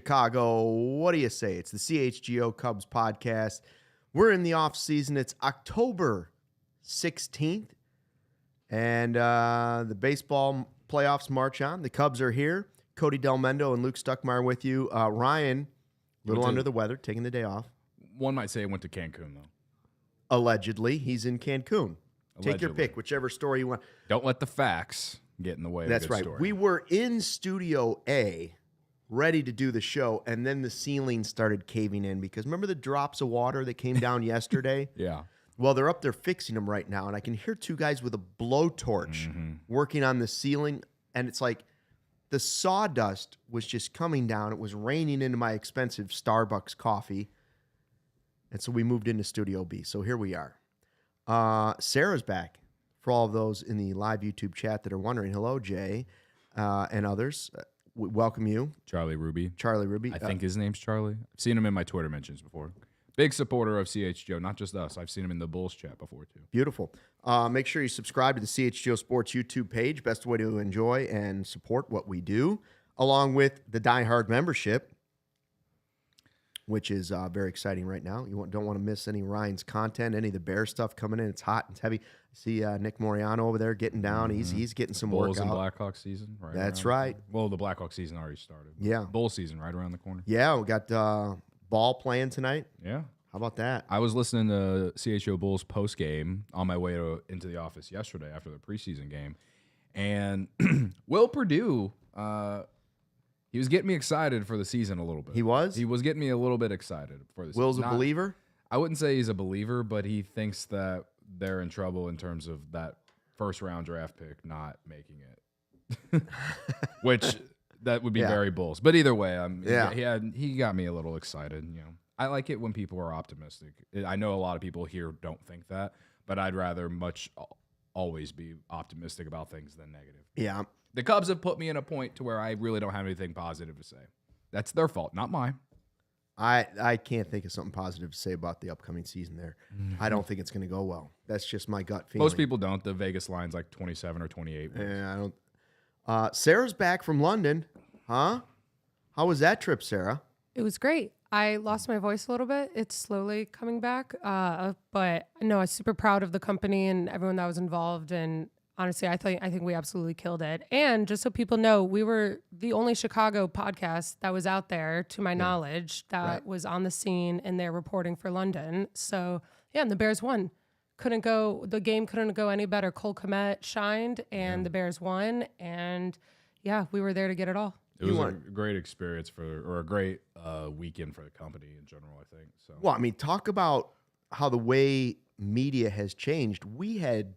Chicago. What do you say? It's the CHGO Cubs Podcast. We're in the off season. It's October 16th, and the baseball playoffs march on. The Cubs are here. Cody, Delmendo, and Luke Stuckmeyer with you. Ryan, a little under the weather, taking the day off. One might say it went to Cancun, though. Allegedly, he's in Cancun. Allegedly. Take your pick, whichever story you want. Don't let the facts get in the way of a good story. We were in Studio A, ready to do the show, and then the ceiling started caving in because remember the drops of water that came down yesterday? Yeah. Well, they're up there fixing them right now, and I can hear two guys with a blowtorch working on the ceiling, and it's like the sawdust was just coming down. It was raining into my expensive Starbucks coffee, and so we moved into Studio B. So here we are. Sarah's back. For all of those in the live YouTube chat that are wondering, hello, Jay, and others. We welcome you. Charlie Ruby. I think his name's Charlie. I've seen him in my Twitter mentions before. Big supporter of CHGO, not just us. I've seen him in the Bulls chat before, too. Beautiful. Make sure you subscribe to the CHGO Sports YouTube page. Best way to enjoy and support what we do, along with the Die Hard membership, which is very exciting right now. You don't want to miss any Ryan's content, any of the Bear stuff coming in. It's hot. It's heavy. I see Nick Moriano over there getting down. He's getting some work Bulls out. and Blackhawks season. Right. That's right. Well, the Blackhawks season already started. Yeah. Bull season right around the corner. Yeah, we got ball playing tonight. Yeah. How about that? I was listening to CHGO Bulls post game on my way into the office yesterday after the preseason game, and Will Perdue, he was getting me excited for the season a little bit. He was? He was getting me a little bit excited for the season. Will's a believer? I wouldn't say he's a believer, but he thinks that they're in trouble in terms of that first-round draft pick not making it, which that would be very Bulls. But either way, he got me a little excited. You know, I like it when people are optimistic. I know a lot of people here don't think that, but I'd rather always be optimistic about things than negative. Yeah. The Cubs have put me in a point to where I really don't have anything positive to say. That's their fault, not mine. I can't think of something positive to say about the upcoming season there. I don't think it's going to go well. That's just my gut feeling. Most people don't. The Vegas line's like 27 or 28. Yeah, I don't. Sarah's back from London. Huh? How was that trip, Sarah? It was great. I lost my voice a little bit. It's slowly coming back. But no, I was super proud of the company and everyone that was involved. And honestly, I think we absolutely killed it. And just so people know, we were the only Chicago podcast that was out there, to my knowledge, that was on the scene and they're reporting for London. So yeah, and the Bears won. The game couldn't go any better. Cole Kmet shined and the Bears won. And yeah, we were there to get it all. It was a great experience or a great weekend for the company in general, I think. So. Well, I mean, talk about how the way media has changed. We had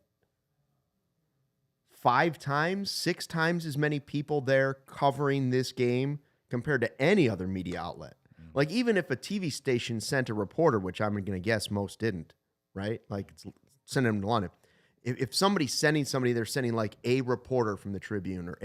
6 times as many people there covering this game compared to any other media outlet. Like, even if a TV station sent a reporter, which I'm going to guess most didn't, right? Like, it's sending them to London. If somebody's sending somebody, they're sending like a reporter from the Tribune or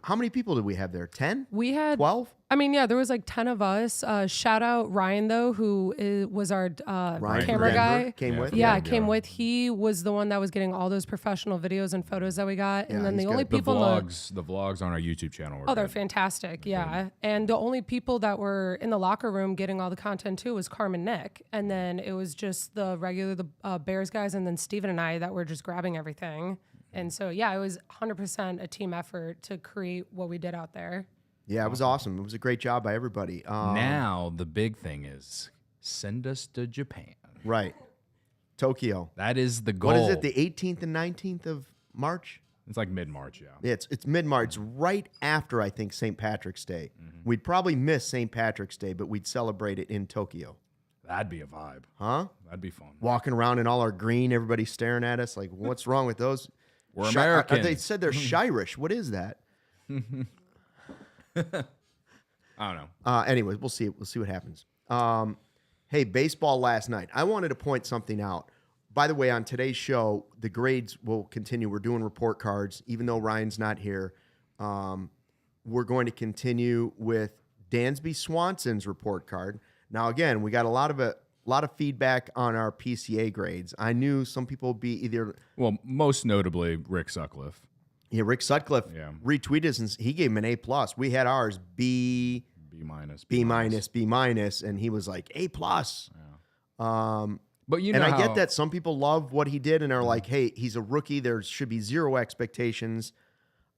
how many people did we have there? 10? We had 12? I mean, yeah, there was like 10 of us. Shout out Ryan, though, who was our camera guy. Came with? Came with. He was the one that was getting all those professional videos and photos that we got. And then the only the people... The vlogs on our YouTube channel were they're fantastic, yeah. And the only people that were in the locker room getting all the content, too, was Carmen Nick. And then it was just the Bears guys and then Steven and I that were just grabbing everything. And so, yeah, it was 100% a team effort to create what we did out there. Yeah, it was awesome. It was a great job by everybody. Now, the big thing is send us to Japan. Right. Tokyo. That is the goal. What is it, the 18th and 19th of March? It's like mid-March, yeah. It's mid-March, right after, I think, St. Patrick's Day. We'd probably miss St. Patrick's Day, but we'd celebrate it in Tokyo. That'd be a vibe. Huh? That'd be fun. Walking around in all our green, everybody staring at us like, what's wrong with those? We're Americans. They said they're Shirish. What is that? I don't know. Anyways, we'll see. We'll see what happens. Hey, baseball last night. I wanted to point something out. By the way, on today's show, the grades will continue. We're doing report cards, even though Ryan's not here. We're going to continue with Dansby Swanson's report card. Now, again, we got a lot of feedback on our PCA grades. I knew some people would be either... Well, most notably, Rick Sutcliffe. Yeah, Rick Sutcliffe retweeted us and he gave him an A+. We had ours B minus, and he was like A+. Yeah. But you know, and I get that some people love what he did and are like, hey, he's a rookie. There should be zero expectations.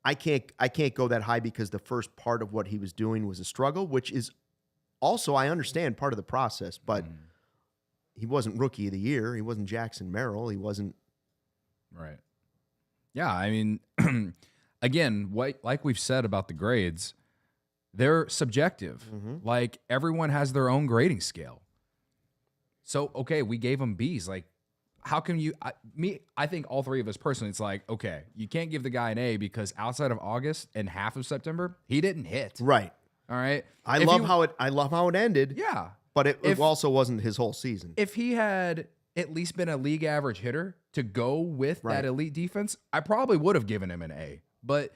I can't go that high because the first part of what he was doing was a struggle, which is also, I understand, part of the process, but he wasn't rookie of the year. He wasn't Jackson Merrill. He wasn't. Right. Yeah, I mean, again, like we've said about the grades, they're subjective. Like, everyone has their own grading scale. So, okay, we gave him Bs. Like, how can you I think all three of us personally, it's like, okay, you can't give the guy an A because outside of August and half of September, he didn't hit. Right. All right. I love how it ended. Yeah. But it also wasn't his whole season. If he had at least been a league average hitter to go with that elite defense, I probably would have given him an A. But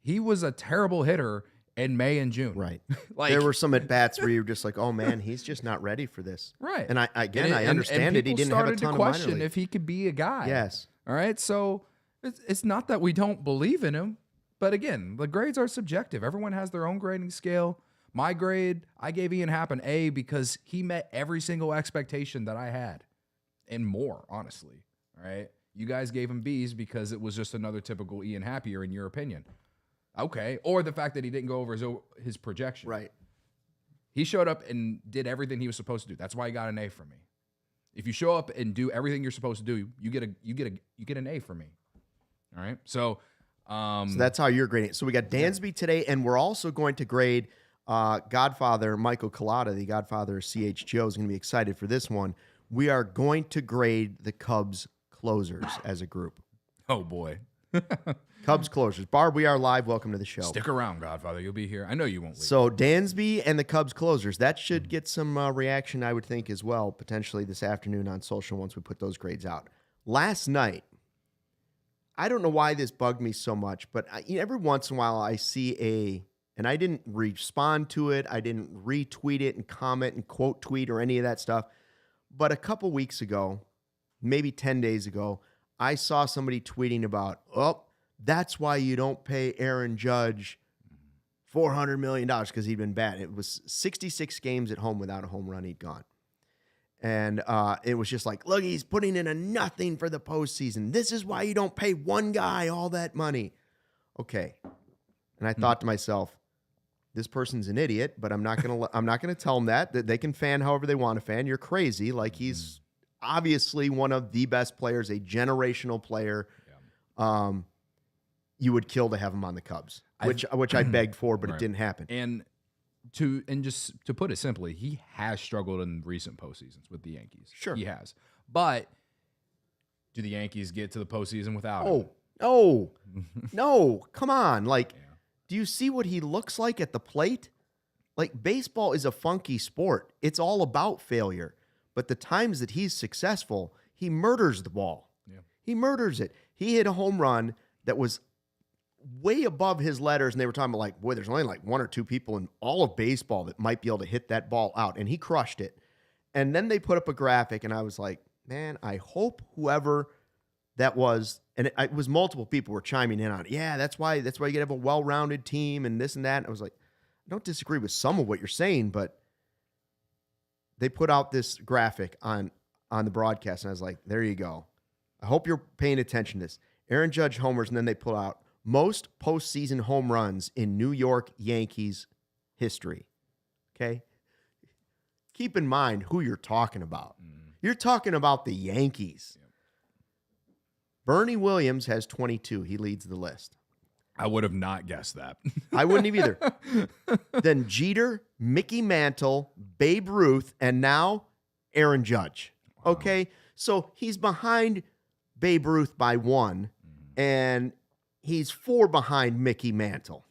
he was a terrible hitter in May and June. Right. Like, there were some at-bats where you were just like, oh, man, he's just not ready for this. Right. And I understand it. He didn't have a ton of minor question league. if he could be a guy. Yes. All right. So it's not that we don't believe in him. But again, the grades are subjective. Everyone has their own grading scale. My grade, I gave Ian Happ an A because he met every single expectation that I had and more, honestly. All right. You guys gave him Bs because it was just another typical Ian Happ year, in your opinion. Okay. Or the fact that he didn't go over his projection. Right. He showed up and did everything he was supposed to do. That's why he got an A from me. If you show up and do everything you're supposed to do, you get an A from me. All right. So that's how you're grading it. So we got Dansby today, and we're also going to grade Godfather Michael Collada, the Godfather of CHGO, is going to be excited for this one. We are going to grade the Cubs closers as a group. Oh, boy. Cubs closers. Barb, we are live. Welcome to the show. Stick around, Godfather. You'll be here. I know you won't leave. So Dansby and the Cubs closers. That should get some reaction, I would think, as well, potentially this afternoon on social once we put those grades out. Last night, I don't know why this bugged me so much, but every once in a while I see and I didn't respond to it. I didn't retweet it and comment and quote tweet or any of that stuff. But a couple weeks ago, maybe 10 days ago, I saw somebody tweeting about, that's why you don't pay Aaron Judge $400 million because he'd been bad. It was 66 games at home without a home run he'd gone. And it was just like, look, he's putting in a nothing for the postseason. This is why you don't pay one guy all that money. Okay. And I thought to myself, this person's an idiot, but I'm not gonna tell them that they can fan however they want to fan. You're crazy. Like, he's obviously one of the best players, a generational player. Yeah. You would kill to have him on the Cubs, which I begged for, but it didn't happen. And just to put it simply, he has struggled in recent postseasons with the Yankees. Sure, he has. But do the Yankees get to the postseason without him? No, come on. Like, do you see what he looks like at the plate? Like, baseball is a funky sport. It's all about failure. But the times that he's successful, he murders the ball. Yeah. He murders it. He hit a home run that was way above his letters, and they were talking about, like, boy, there's only like one or two people in all of baseball that might be able to hit that ball out, and he crushed it. And then they put up a graphic, and I was like, man, I hope whoever that was, and it was multiple people were chiming in on it. Yeah, that's why you gotta have a well-rounded team and this and that. And I was like, I don't disagree with some of what you're saying, but they put out this graphic on the broadcast, and I was like, there you go. I hope you're paying attention to this. Aaron Judge homers, and then they pull out most postseason home runs in New York Yankees history. Okay? Keep in mind who you're talking about. You're talking about the Yankees. Yep. Bernie Williams has 22. He leads the list. I would have not guessed that. I wouldn't have either. Then Jeter, Mickey Mantle, Babe Ruth, and now Aaron Judge. Wow. Okay? So he's behind Babe Ruth by one, and he's 4 behind Mickey Mantle.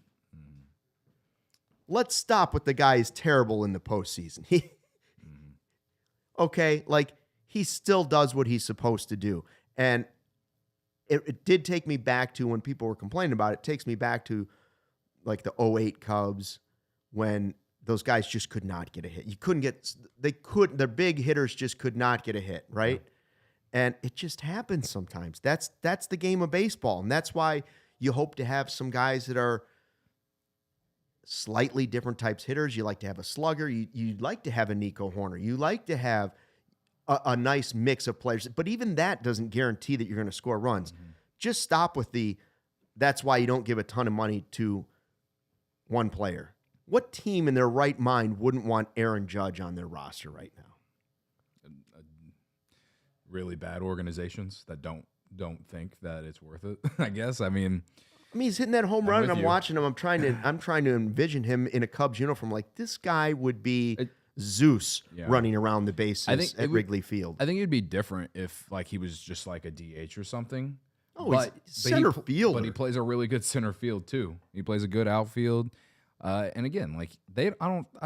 Let's stop with the guy who's terrible in the postseason. Okay, like, he still does what he's supposed to do. And it did take me back to when people were complaining about it. It takes me back to, like, the 08 Cubs when those guys just could not get a hit. Their big hitters just could not get a hit, right? Yeah. And it just happens sometimes. That's the game of baseball. And that's why You hope to have some guys that are slightly different types hitters. You like to have a slugger. You'd like to have a Nico Horner. You like to have a nice mix of players. But even that doesn't guarantee that you're going to score runs. Mm-hmm. Just stop with that's why you don't give a ton of money to one player. What team in their right mind wouldn't want Aaron Judge on their roster right now? Really bad organizations that don't think that it's worth it, I guess. I mean, he's hitting that home run, and I'm watching him. I'm trying to envision him in a Cubs uniform. Like, this guy would be Zeus running around the bases at Wrigley Field. I think it'd be different if like he was just like a DH or something. Oh, he's center fielder. But he plays a really good center field too. He plays a good outfield. And again, like I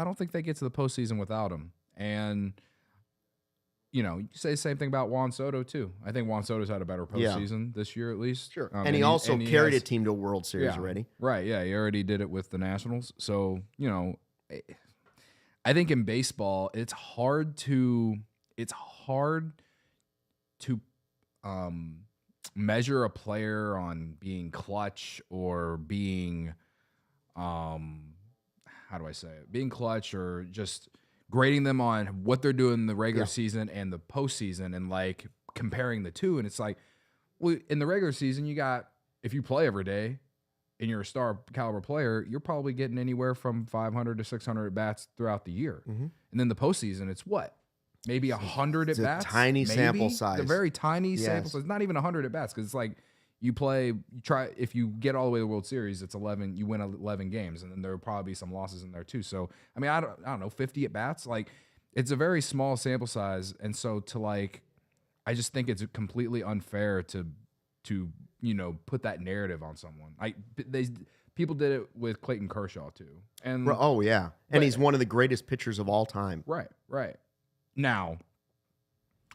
don't think they get to the postseason without him. And you know, you say the same thing about Juan Soto too. I think Juan Soto's had a better postseason this year at least. Sure. And he also carried a team to a World Series already. Right. Yeah. He already did it with the Nationals. So, you know, I think in baseball, it's hard to measure a player on being clutch or being, how do I say it? Being clutch or just grading them on what they're doing in the regular season and the postseason and like comparing the two. And it's like, well, in the regular season, you got, if you play every day and you're a star caliber player, you're probably getting anywhere from 500 to 600 at bats throughout the year. Mm-hmm. And then the postseason, it's what? Maybe 100 at bats? Tiny sample size. A very tiny sample size. Not even 100 at bats because it's like, if you get all the way to the World Series, it's 11, you win 11 games, and then there will probably be some losses in there too. So, I mean, I don't know, 50 at bats, like it's a very small sample size. And so I just think it's completely unfair to, you know, put that narrative on someone. People did it with Clayton Kershaw too. And and he's one of the greatest pitchers of all time. Right. Now,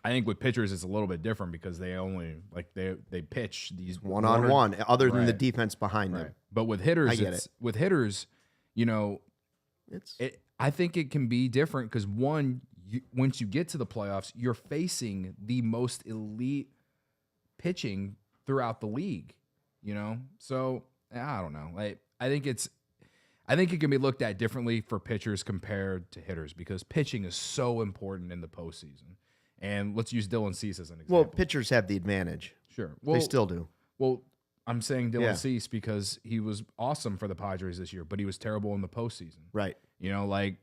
I think with pitchers it's a little bit different because they only they pitch these one-on-one other than the defense behind them. But with hitters, you know, I think it can be different because once you get to the playoffs, you're facing the most elite pitching throughout the league, you know? So, I don't know. I think it can be looked at differently for pitchers compared to hitters because pitching is so important in the postseason. And let's use Dylan Cease as an example. Well, pitchers have the advantage. Sure. They still do. Well, I'm saying Dylan Cease because he was awesome for the Padres this year, but he was terrible in the postseason. Right. You know, like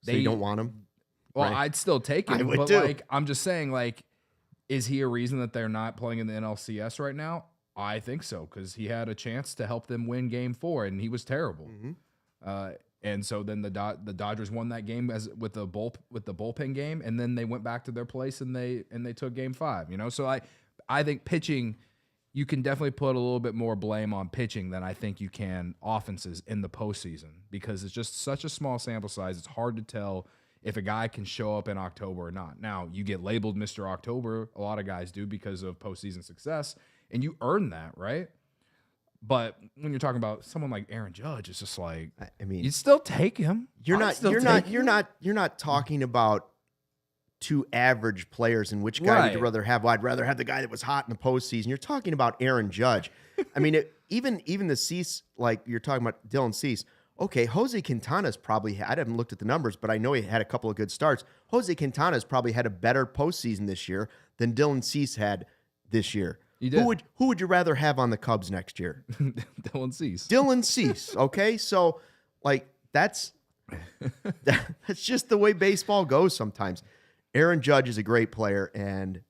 so you don't want him? Well, right. I'd still take him. I would but too. Like I'm just saying, like, is he a reason that they're not playing in the NLCS right now? I think so, because he had a chance to help them win Game 4, and he was terrible. Mm-hmm. And so then the Dodgers won that game with the bullpen game, and then they went back to their place and they took Game 5. You know, so I think pitching, you can definitely put a little bit more blame on pitching than I think you can offenses in the postseason because it's just such a small sample size. It's hard to tell if a guy can show up in October or not. Now you get labeled Mr. October, a lot of guys do because of postseason success, and you earn that, right? But when you're talking about someone like Aaron Judge, it's just like, I mean, you still take him. You're not talking about two average players and which guy would you rather have? Well, I'd rather have the guy that was hot in the postseason. You're talking about Aaron Judge. I mean, even the Cease, like you're talking about Dylan Cease. Okay, Jose Quintana's probably, I haven't looked at the numbers, but I know he had a couple of good starts. Jose Quintana's probably had a better postseason this year than Dylan Cease had this year. Who would you rather have on the Cubs next year? Dylan Cease. Dylan Cease. Okay, so like that's just the way baseball goes sometimes. Aaron Judge is a great player, and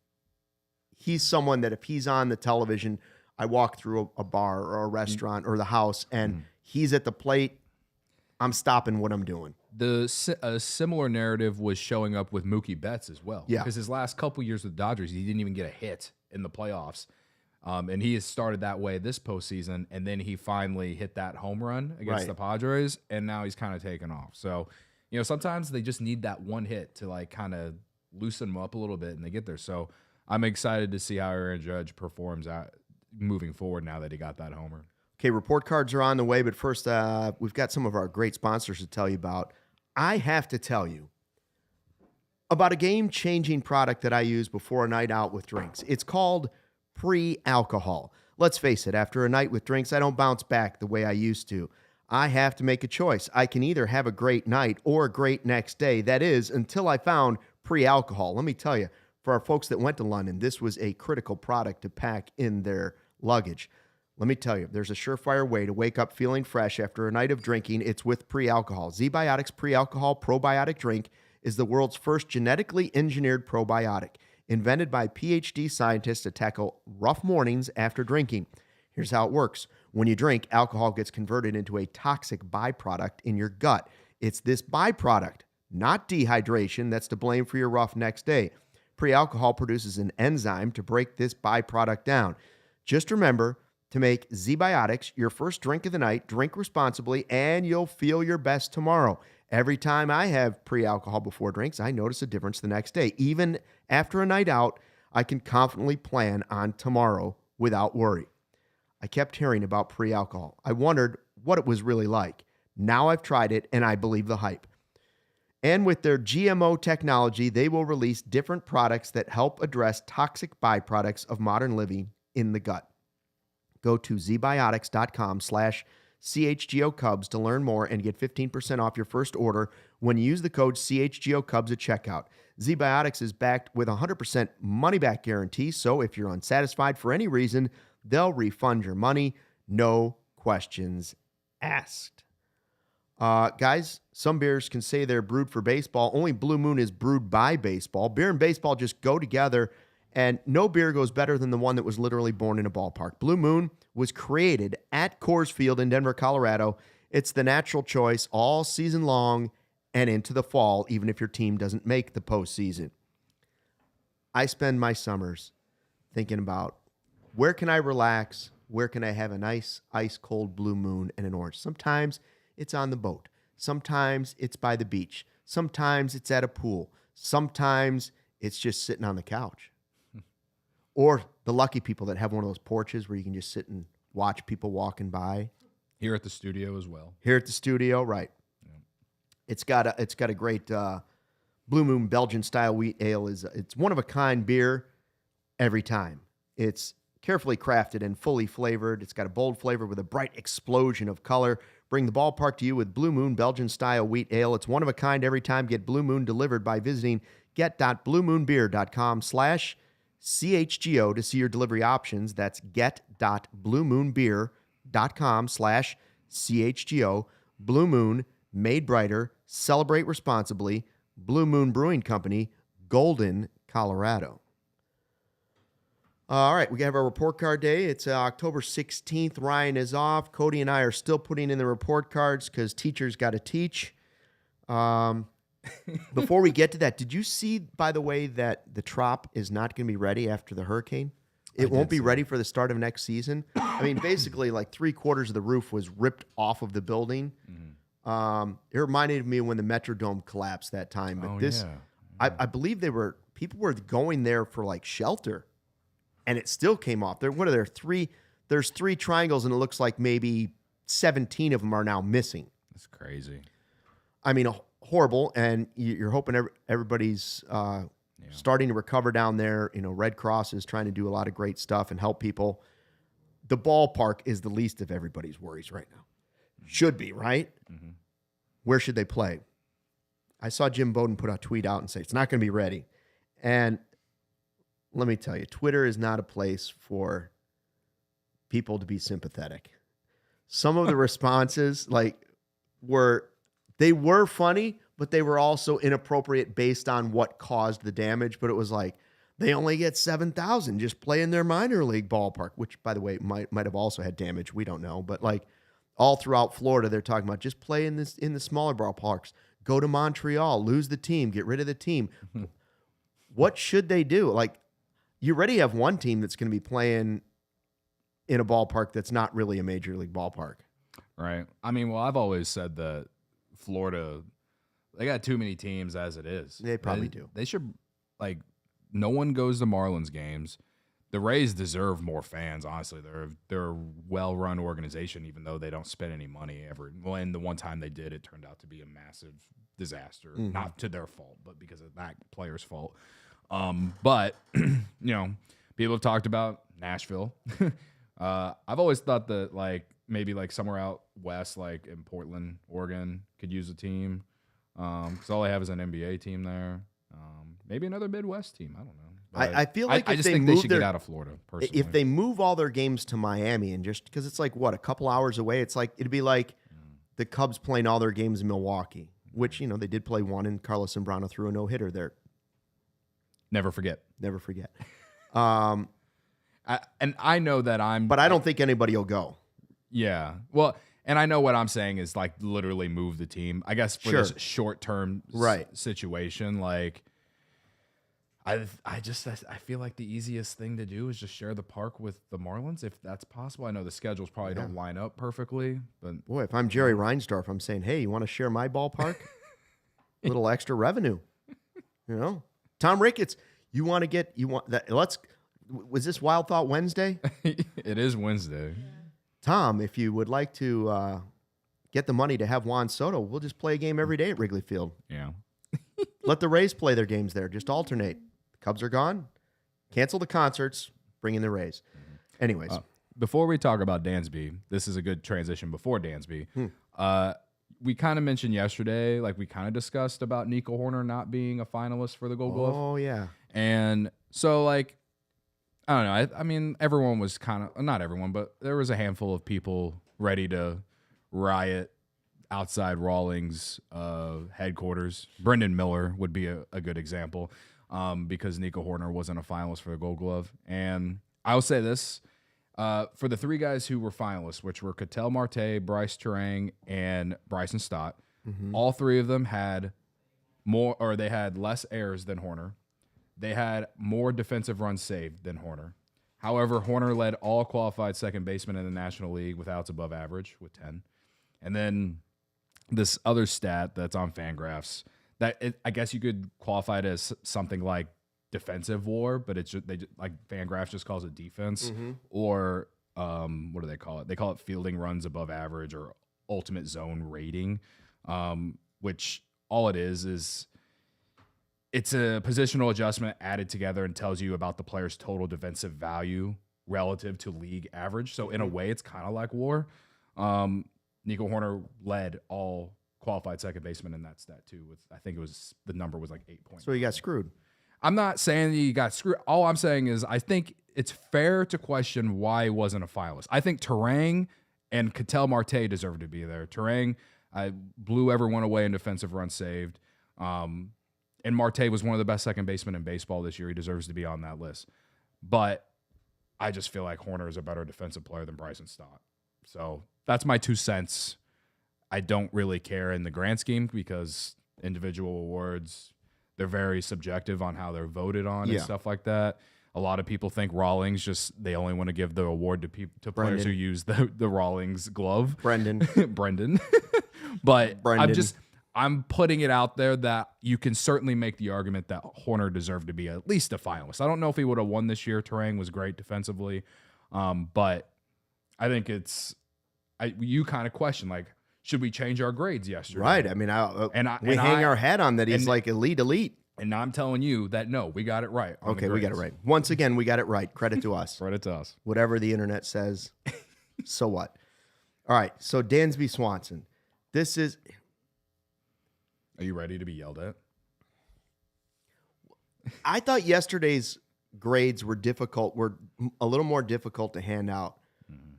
he's someone that if he's on the television, I walk through a bar or a restaurant or the house, and he's at the plate, I'm stopping what I'm doing. A similar narrative was showing up with Mookie Betts as well. Yeah. Because his last couple years with the Dodgers, he didn't even get a hit in the playoffs. And he has started that way this postseason, and then he finally hit that home run against the Padres, and now he's kind of taken off. So, you know, sometimes they just need that one hit to like kind of loosen them up a little bit, and they get there. So I'm excited to see how Aaron Judge performs out moving forward now that he got that homer. Okay, report cards are on the way, but first we've got some of our great sponsors to tell you about. I have to tell you about a game-changing product that I use before a night out with drinks. It's called pre-alcohol. Let's face it, after a night with drinks, I don't bounce back the way I used to. I have to make a choice. I can either have a great night or a great next day. That is, until I found pre-alcohol. Let me tell you, for our folks that went to London, this was a critical product to pack in their luggage. Let me tell you, there's a surefire way to wake up feeling fresh after a night of drinking. It's with pre-alcohol. ZBiotics Pre-Alcohol Probiotic Drink is the world's first genetically engineered probiotic, invented by PhD scientists to tackle rough mornings after drinking. Here's how it works. When you drink, alcohol gets converted into a toxic byproduct in your gut. It's this byproduct, not dehydration, that's to blame for your rough next day. Pre-alcohol produces an enzyme to break this byproduct down. Just remember to make ZBiotics your first drink of the night. Drink responsibly, and you'll feel your best tomorrow. Every time I have pre-alcohol before drinks, I notice a difference the next day. Even after a night out, I can confidently plan on tomorrow without worry. I kept hearing about pre-alcohol. I wondered what it was really like. Now I've tried it, and I believe the hype. And with their GMO technology, they will release different products that help address toxic byproducts of modern living in the gut. Go to zbiotics.com/CHGO Cubs to learn more and get 15% off your first order when you use the code CHGO Cubs at checkout. ZBiotics is backed with a 100% money-back guarantee, so if you're unsatisfied for any reason, they'll refund your money, no questions asked. Guys, some beers can say they're brewed for baseball. Only Blue Moon is brewed by baseball. Beer and baseball just go together, and no beer goes better than the one that was literally born in a ballpark. Blue Moon was created at Coors Field in Denver, Colorado. It's the natural choice all season long and into the fall, even if your team doesn't make the postseason. I spend my summers thinking about where can I relax? Where can I have a nice ice-cold Blue Moon and an orange? Sometimes it's on the boat. Sometimes it's by the beach. Sometimes it's at a pool. Sometimes it's just sitting on the couch. Or the lucky people that have one of those porches where you can just sit and watch people walking by. Here at the studio as well. Here at the studio, right. Yeah. It's got a great Blue Moon Belgian style wheat ale. It's one of a kind beer every time. It's carefully crafted and fully flavored. It's got a bold flavor with a bright explosion of color. Bring the ballpark to you with Blue Moon Belgian style wheat ale. It's one of a kind every time. Get Blue Moon delivered by visiting get.bluemoonbeer.com/CHGO to see your delivery options. That's get.bluemoonbeer.com/CHGO. Blue Moon, made brighter, celebrate responsibly. Blue Moon Brewing Company, Golden, Colorado. All right, we have our report card day. It's October 16th. Ryan is off. Cody and I are still putting in the report cards because teachers got to teach. Before we get to that, did you see, by the way, that the Trop is not going to be ready after the hurricane? It won't be ready for the start of next season. I mean, basically, like 3/4 of the roof was ripped off of the building. Mm-hmm. It reminded me of when the Metrodome collapsed that time. But I believe people were going there for like shelter. And it still came off. What are there? There's 3 triangles, and it looks like maybe 17 of them are now missing. That's crazy. I mean, horrible. And you're hoping everybody's starting to recover down there. You know, Red Cross is trying to do a lot of great stuff and help people. The ballpark is the least of everybody's worries right now. Mm-hmm. Should be, right? Mm-hmm. Where should they play? I saw Jim Bowden put a tweet out and say it's not going to be ready. And let me tell you, Twitter is not a place for people to be sympathetic. Some of the responses were funny, but they were also inappropriate based on what caused the damage. But it was like, they only get 7,000 just play in their minor league ballpark, which, by the way, might have also had damage. We don't know. But like all throughout Florida, they're talking about just play in the smaller ballparks. Go to Montreal, lose the team, get rid of the team. What should they do? Like, you already have one team that's going to be playing in a ballpark that's not really a major league ballpark. Right. I mean, well, I've always said that Florida, they got too many teams as it is. They probably do. They should, no one goes to Marlins games. The Rays deserve more fans, honestly. They're a well-run organization, even though they don't spend any money ever. When the one time they did, it turned out to be a massive disaster. Mm-hmm. Not to their fault, but because of that player's fault. But, people have talked about Nashville. I've always thought that like maybe like somewhere out west, like in Portland, Oregon, could use a team. Because all I have is an NBA team there. Maybe another Midwest team. I don't know. I feel like I if just they think they move should their, get out of Florida. Personally, if they move all their games to Miami and just because it's like what a couple hours away, it's like it'd be like the Cubs playing all their games in Milwaukee, which they did play one, and Carlos Zambrano threw a no-hitter there. never forget. Never forget. And I know that But I don't think anybody will go. Yeah. Well, and I know what I'm saying is like literally move the team. I guess for this short-term situation, like I feel like the easiest thing to do is just share the park with the Marlins if that's possible. I know the schedules probably don't line up perfectly, but Boy, if I'm Jerry Reinsdorf, I'm saying, hey, you want to share my ballpark? A little extra revenue. Tom Ricketts, was this Wild Thought Wednesday? it is Wednesday. Tom, if you would like to get the money to have Juan Soto, we'll just play a game every day at Wrigley Field. Yeah. Let the Rays play their games there. Just alternate. The Cubs are gone. Cancel the concerts. Bring in the Rays. Anyways. Before we talk about Dansby, this is a good transition before Dansby. We kind of mentioned yesterday, like we kind of discussed about Nico Horner not being a finalist for the Gold Glove. Oh, yeah. And so, like, I don't know. I mean, everyone was kind of, not everyone, but there was a handful of people ready to riot outside Rawlings headquarters. Brendan Miller would be a good example because Nico Horner wasn't a finalist for the Gold Glove. And I'll say this, for the three guys who were finalists, which were Ketel Marte, Bryce Terang, and Bryson Stott, all three of them had they had less errors than Horner. They had more defensive runs saved than Horner. However, Horner led all qualified second basemen in the National League with outs above average with 10. And then this other stat that's on Fangraphs I guess you could qualify it as something like defensive WAR, but it's just, like Fangraphs just calls it defense, or what do they call it? They call it fielding runs above average or ultimate zone rating, which all it is it's a positional adjustment added together and tells you about the player's total defensive value relative to league average. So in a way, it's kind of like WAR. Nico Horner led all qualified second baseman in that stat too. With I think the number was like 8 points. So he got screwed. I'm not saying he got screwed. All I'm saying is I think it's fair to question why he wasn't a finalist. I think Terang and Ketel Marte deserve to be there. Terang blew everyone away in defensive runs saved. And Marte was one of the best second basemen in baseball this year. He deserves to be on that list. But I just feel like Horner is a better defensive player than Bryson Stott. So that's my 2 cents. I don't really care in the grand scheme because individual awards, they're very subjective on how they're voted on and stuff like that. A lot of people think Rawlings they only want to give the award to players who use the Rawlings glove. Brendan. But I'm putting it out there that you can certainly make the argument that Horner deserved to be at least a finalist. I don't know if he would have won this year. Terang was great defensively. But I think you kind of question, like, should we change our grades yesterday? Right. I mean, we hang our hat on that he's like elite. And I'm telling you that, no, we got it right. Okay, we got it right. Once again, we got it right. Credit to us. Credit to us. Whatever the internet says, so what? All right, so Dansby Swanson. This is... Are you ready to be yelled at? I thought yesterday's grades were a little more difficult to hand out.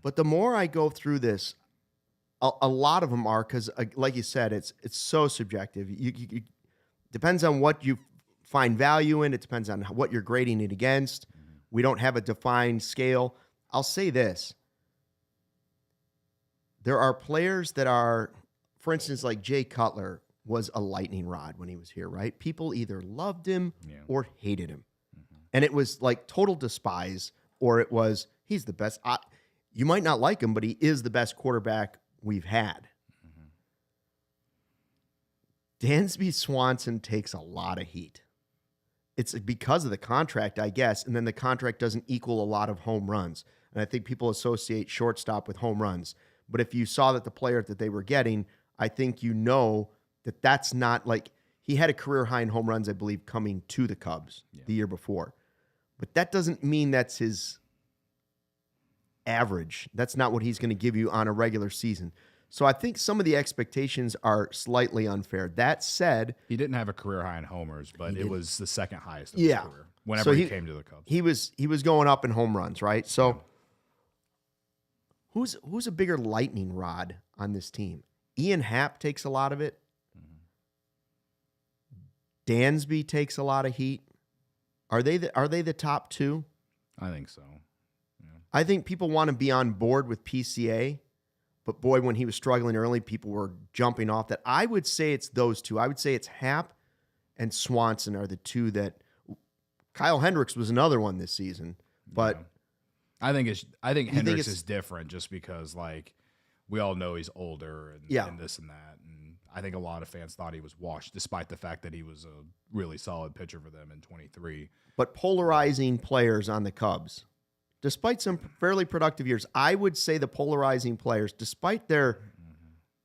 But the more I go through this, a lot of them are because, like you said, it's so subjective. You depends on what you find value in. It depends on what you're grading it against. We don't have a defined scale. I'll say this. There are players that are, for instance, like Jay Cutler was a lightning rod when he was here, right? People either loved him or hated him. And it was like total despise, or it was, he's the best. You might not like him, but he is the best quarterback we've had. Dansby Swanson takes a lot of heat. It's because of the contract, I guess, and then the contract doesn't equal a lot of home runs. And I think people associate shortstop with home runs. But if you saw that the player that they were getting, I think you know that that's not like, he had a career high in home runs, I believe, coming to the Cubs the year before. But that doesn't mean that's his average. That's not what he's going to give you on a regular season. So I think some of the expectations are slightly unfair. That said, he didn't have a career high in homers, but it was the second highest of Yeah. his career whenever he came to the Cubs. he was going up in home runs, right? So who's a bigger lightning rod on this team? Ian Happ takes a lot of it. Dansby takes a lot of heat. Are they the top two? I think so. I think people want to be on board with PCA, but boy, when he was struggling early, people were jumping off that. I would say it's those two. I would say it's Happ and Swanson are the two that. Kyle Hendricks was another one this season, but I think Hendricks is different just because like we all know he's older and this and that, and I think a lot of fans thought he was washed, despite the fact that he was a really solid pitcher for them in 23. But polarizing players on the Cubs, despite some fairly productive years, I would say the polarizing players, despite their,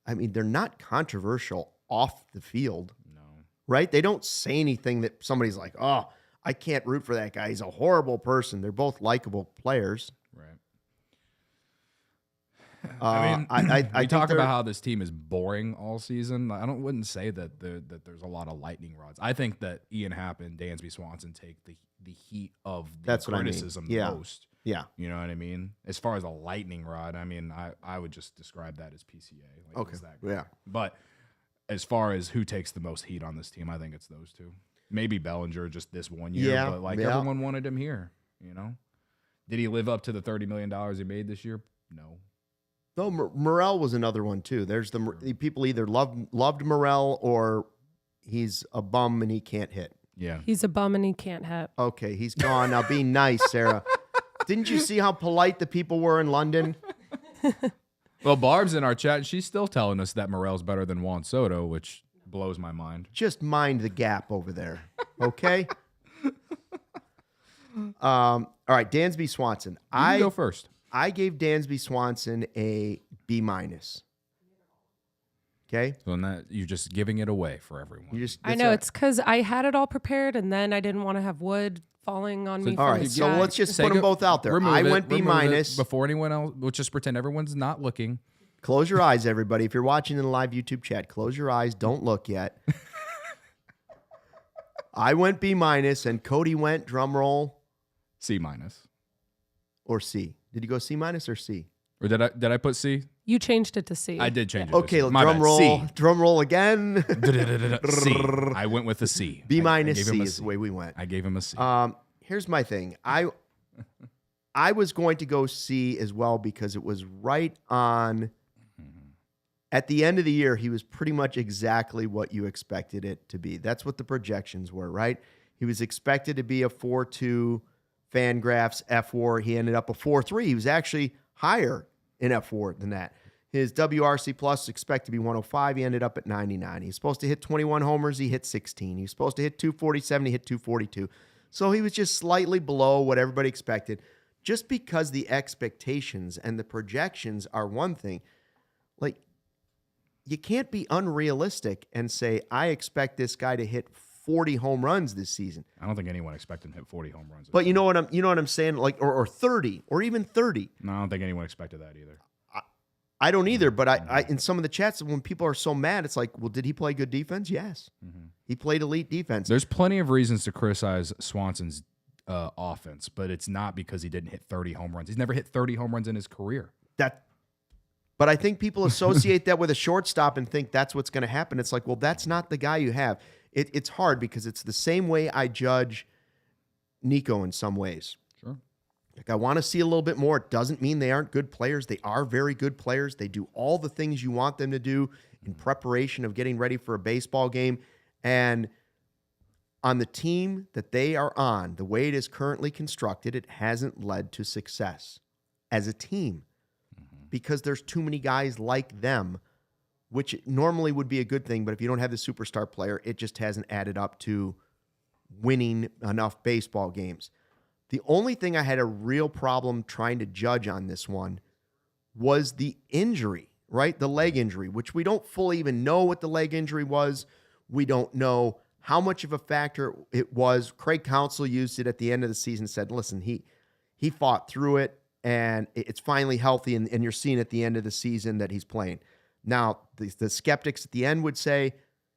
I mean, they're not controversial off the field. No. Right? They don't say anything that somebody's like, oh, I can't root for that guy. He's a horrible person. They're both likable players. Right. I mean, I talk about how this team is boring all season. I wouldn't say that there's a lot of lightning rods. I think that Ian Happ and Dansby Swanson take the heat of the criticism the most. Yeah. You know what I mean? As far as a lightning rod, I mean, I would just describe that as PCA. Like, okay. Yeah. But as far as who takes the most heat on this team, I think it's those two. Maybe Bellinger just this one year, but like everyone wanted him here, you know? Did he live up to the $30 million he made this year? No. No, Morel was another one too. There's the people either loved Morel or he's a bum and he can't hit. Yeah. He's a bum and he can't hit. Okay, he's gone. Now be nice, Sarah. Didn't you see how polite the people were in London? Well, Barb's in our chat. She's still telling us that Morel's better than Juan Soto, which blows my mind. Just mind the gap over there, okay? All right, Dansby Swanson. You can go first. I gave Dansby Swanson a B-. Okay? So in that you're just giving it away for everyone. I know it's because I had it all prepared, and then I didn't want to have wood falling on me. All right, so let's just put them both out there. I went B-. Before anyone else. We'll just pretend everyone's not looking. Close your eyes, everybody. If you're watching in the live YouTube chat, close your eyes. Don't look yet. I went B-, and Cody went, drum roll, C-. or C. Did you go C- or C? Or did I put C? You changed it to C. I did change it. Okay, to C. drum roll. C. Drum roll again. C. I went with a C. B- C is the way we went. I gave him a C. Here's my thing. I was going to go C as well because it was right on. At the end of the year, he was pretty much exactly what you expected it to be. That's what the projections were, right? He was expected to be a 4.2 Fangraphs F4. He ended up a 4.3. He was actually higher in F4 than that. His WRC plus expected to be 105. He ended up at 99. He's supposed to hit 21 homers. He hit 16. He's supposed to hit 247. He hit 242. So he was just slightly below what everybody expected. Just because the expectations and the projections are one thing, like, you can't be unrealistic and say, I expect this guy to hit 40 home runs this season. I don't think anyone expected him to hit 40 home runs. But you know what I'm saying? Like, or 30, or even 30. No, I don't think anyone expected that either. I don't either, but I in some of the chats, when people are so mad, it's like, well, did he play good defense? Yes. Mm-hmm. He played elite defense. There's plenty of reasons to criticize Swanson's offense, but it's not because he didn't hit 30 home runs. He's never hit 30 home runs in his career. But I think people associate that with a shortstop and think that's what's going to happen. It's like, well, that's not the guy you have. It's hard because it's the same way I judge Nico in some ways. Sure. Like, I want to see a little bit more. It doesn't mean they aren't good players. They are very good players. They do all the things you want them to do in preparation of getting ready for a baseball game. And on the team that they are on, the way it is currently constructed, it hasn't led to success as a team. Because there's too many guys like them, which normally would be a good thing. But if you don't have the superstar player, it just hasn't added up to winning enough baseball games. The only thing I had a real problem trying to judge on this one was the injury, right? The leg injury, which we don't fully even know what the leg injury was. We don't know how much of a factor it was. Craig Counsell used it at the end of the season, said, listen, he fought through it. and it's finally healthy, and you're seeing at the end of the season that he's playing. Now, the skeptics at the end would say,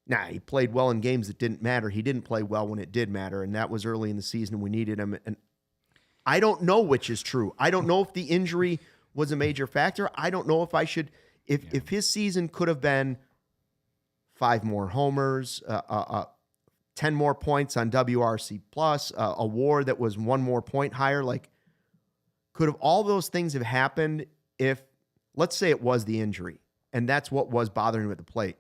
nah, he played well in games that didn't matter. He didn't play well when it did matter, and that was early in the season and we needed him. And I don't know which is true. I don't know if the injury was a major factor. I don't know if I should – if his season could have been 5 more homers, 10 more points on WRC+, a WAR that was 1 more point higher, like could have all those things have happened if – let's say it was the injury, and that's what was bothering him at the plate.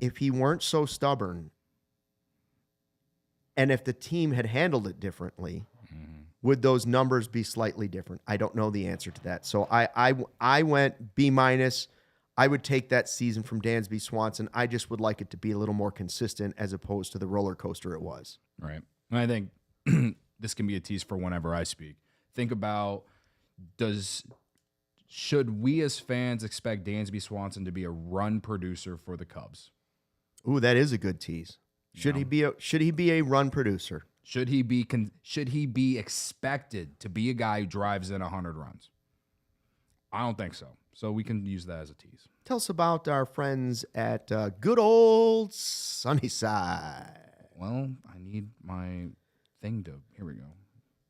If he weren't so stubborn and if the team had handled it differently, would those numbers be slightly different? I don't know the answer to that. So I went B-. I would take that season from Dansby Swanson. I just would like it to be a little more consistent as opposed to the roller coaster it was. Right. And I think this can be a tease for whenever I speak. Think about should we as fans expect Dansby Swanson to be a run producer for the Cubs? Ooh, that is a good tease. Should he be a run producer? Should he be expected to be a guy who drives in 100 runs? I don't think so. So we can use that as a tease. Tell us about our friends at good old Sunnyside. Well, I need my thing to. Here we go.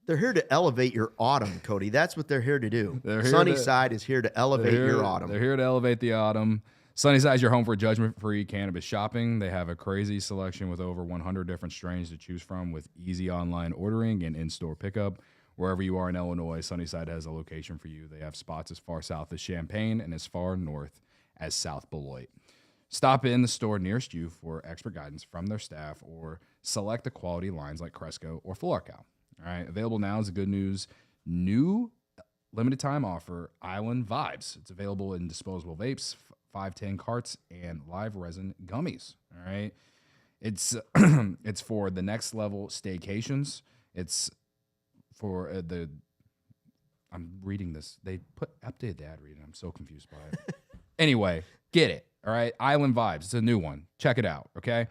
They're here to elevate your autumn, Cody. That's what they're here to do. Sunnyside is here to elevate your autumn. They're here to elevate the autumn. Sunnyside is your home for judgment-free cannabis shopping. They have a crazy selection with over 100 different strains to choose from with easy online ordering and in-store pickup. Wherever you are in Illinois, Sunnyside has a location for you. They have spots as far south as Champaign and as far north as South Beloit. Stop in the store nearest you for expert guidance from their staff or select the quality lines like Cresco or Full Arc All. All right, available now is the good news. New limited time offer, Island Vibes. It's available in disposable vapes, 510 carts, and live resin gummies. All right, it's it's for the next level staycations. It's for I'm reading this. They updated the ad reading. I'm so confused by it. Anyway, get it. All right, Island Vibes. It's a new one. Check it out. Okay.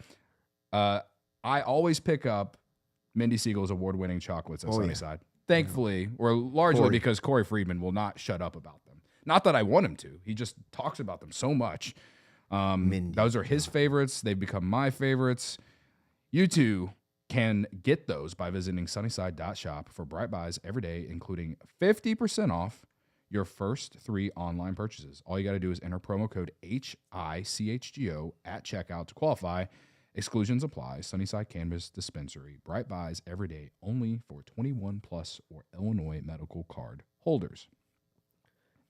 I always pick up Mindy Siegel's award-winning chocolates at Sunnyside. Yeah. Thankfully, or largely because Corey Friedman will not shut up about them. Not that I want him to. He just talks about them so much. Those are his favorites. They've become my favorites. You too can get those by visiting sunnyside.shop for bright buys every day, including 50% off your first 3 online purchases. All you got to do is enter promo code HICHGO at checkout to qualify. Exclusions apply. Sunnyside Cannabis Dispensary. Bright buys every day only for 21 plus or Illinois medical card holders.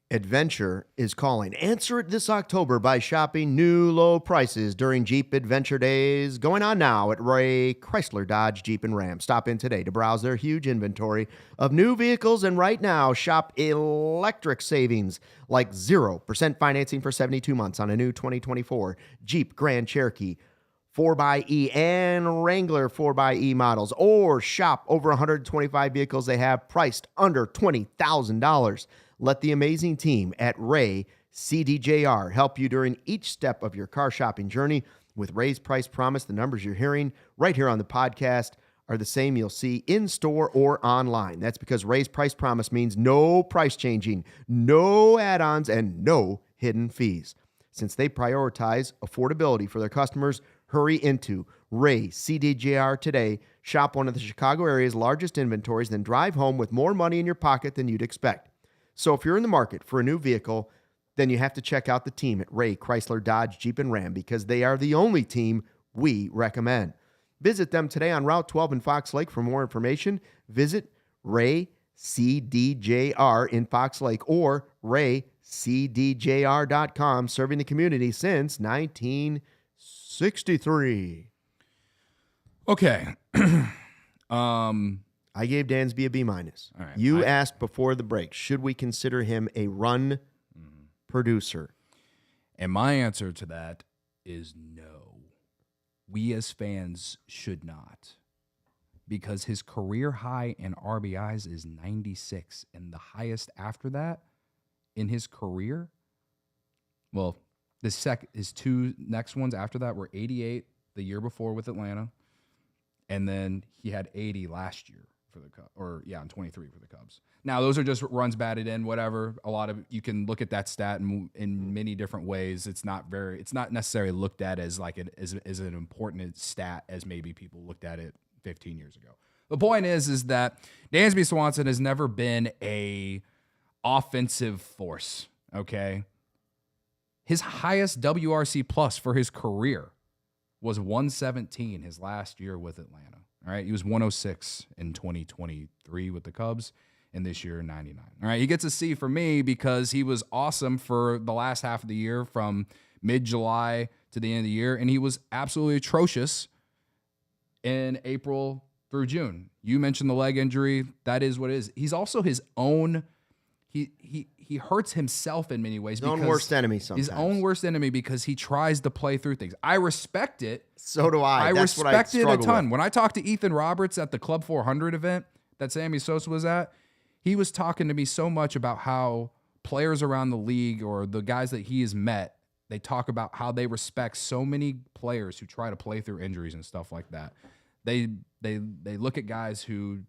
Adventure is calling. Answer it this October by shopping new low prices during Jeep Adventure Days going on now at Ray Chrysler Dodge Jeep and Ram. Stop in today to browse their huge inventory of new vehicles, and right now shop electric savings like 0% financing for 72 months on a new 2024 Jeep Grand Cherokee 4xE and Wrangler 4xE models, or shop over 125 vehicles they have priced under $20,000. Let the amazing team at Ray CDJR help you during each step of your car shopping journey. With Ray's Price Promise, the numbers you're hearing right here on the podcast are the same you'll see in store or online. That's because Ray's Price Promise means no price changing, no add-ons, and no hidden fees. Since they prioritize affordability for their customers, hurry into Ray CDJR today. Shop one of the Chicago area's largest inventories, then drive home with more money in your pocket than you'd expect. So if you're in the market for a new vehicle, then you have to check out the team at Ray Chrysler Dodge Jeep and Ram, because they are the only team we recommend. Visit them today on Route 12 in Fox Lake for more information. Visit Ray CDJR in Fox Lake or raycdjr.com, serving the community since 1963. Okay. I gave Dansby a B-. All right, you asked before the break, should we consider him a run producer? And my answer to that is no. We as fans should not. Because his career high in RBIs is 96, and the highest after that in his career, well, his 2 next ones after that were 88 the year before with Atlanta, and then he had 80 last year for the Cubs, in 23 for the Cubs. Now those are just runs batted in, whatever. You can look at that stat in many different ways. It's not necessarily looked at as like as an important stat as maybe people looked at it 15 years ago. The point is that Dansby Swanson has never been a offensive force. Okay, his highest WRC plus for his career was 117 his last year with Atlanta. All right, he was 106 in 2023 with the Cubs, and this year 99. All right, he gets a C for me because he was awesome for the last half of the year from mid-July to the end of the year, and he was absolutely atrocious in April through June. You mentioned the leg injury. That is what it is. He's also his own. He hurts himself in many ways. His own worst enemy sometimes. His own worst enemy because he tries to play through things. I respect it. So do I. I That's respect it a ton. with. When I talked to Ethan Roberts at the Club 400 event that Sammy Sosa was at, he was talking to me so much about how players around the league or the guys that he has met, they talk about how they respect so many players who try to play through injuries and stuff like that. They look at guys who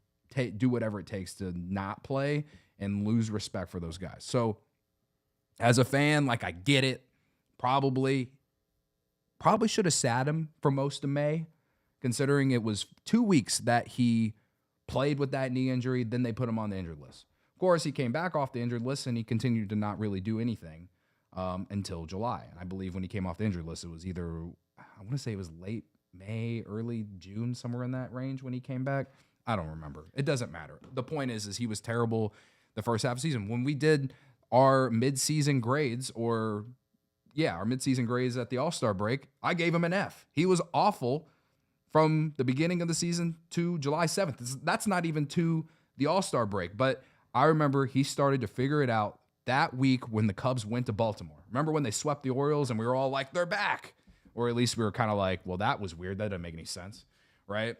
do whatever it takes to not play and lose respect for those guys. So as a fan, like, I get it. Probably should have sat him for most of May, considering it was 2 weeks that he played with that knee injury. Then they put him on the injured list. Of course, he came back off the injured list and he continued to not really do anything until July. And I believe when he came off the injured list, it was either, I want to say it was late May, early June, somewhere in that range when he came back. I don't remember. It doesn't matter. The point is he was terrible the first half of the season. When we did our midseason grades our midseason grades at the All-Star break, I gave him an F. He was awful from the beginning of the season to July 7th. That's not even to the All-Star break. But I remember he started to figure it out that week when the Cubs went to Baltimore. Remember when they swept the Orioles and we were all like, they're back? Or at least we were kind of like, well, that was weird. That doesn't make any sense, right?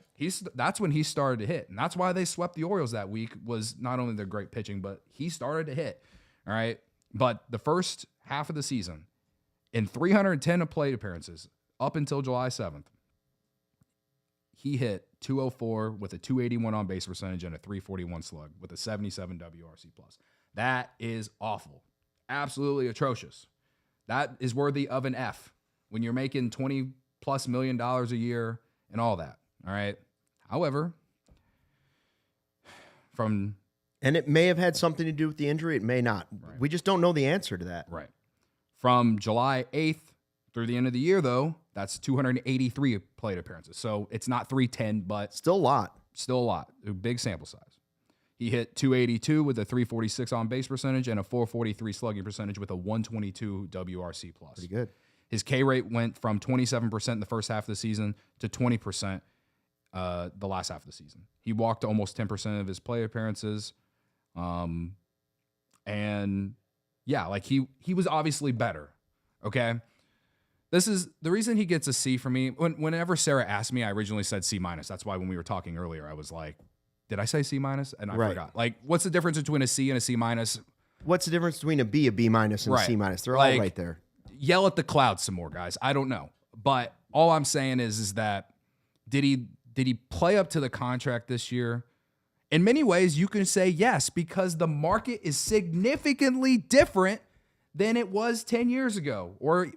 That's when he started to hit. And that's why they swept the Orioles that week, was not only their great pitching, but he started to hit, all right? But the first half of the season, in 310 plate appearances up until July 7th, he hit 204 with a 281 on base percentage and a 341 slug with a 77 WRC plus. That is awful. Absolutely atrocious. That is worthy of an F when you're making $20+ million a year and all that. All right. However, and it may have had something to do with the injury. It may not. Right. We just don't know the answer to that. Right. From July 8th through the end of the year, though, that's 283 plate appearances. So it's not 310, but still a lot. Still a lot. A big sample size. He hit 282 with a 346 on base percentage and a 443 slugging percentage with a 122 WRC plus. Pretty good. His K rate went from 27% in the first half of the season to 20% the last half of the season. He walked almost 10% of his play appearances. And yeah, like he was obviously better. Okay. This is the reason he gets a C for me. Whenever Sarah asked me, I originally said C-. That's why when we were talking earlier, I was like, did I say C-? And I forgot. Like, what's the difference between a C and a C-? What's the difference between a B, a B-, and a C-? They're all right there. Yell at the clouds some more, guys. I don't know. But all I'm saying is that did he play up to the contract this year? In many ways, you can say yes, because the market is significantly different than it was 10 years ago or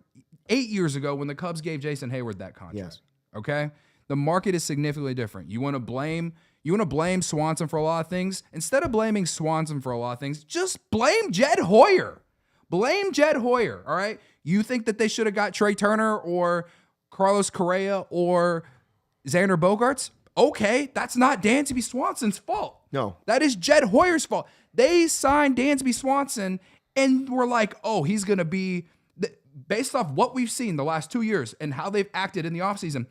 8 years ago when the Cubs gave Jason Hayward that contract. Yes. Okay? The market is significantly different. You want to blame Swanson for a lot of things? Instead of blaming Swanson for a lot of things, just blame Jed Hoyer. Blame Jed Hoyer, all right? You think that they should have got Trey Turner or Carlos Correa or Xander Bogaerts? Okay, that's not Dansby Swanson's fault. No. That is Jed Hoyer's fault. They signed Dansby Swanson and were like, oh, he's going to be, based off what we've seen the last 2 years and how they've acted in the offseason,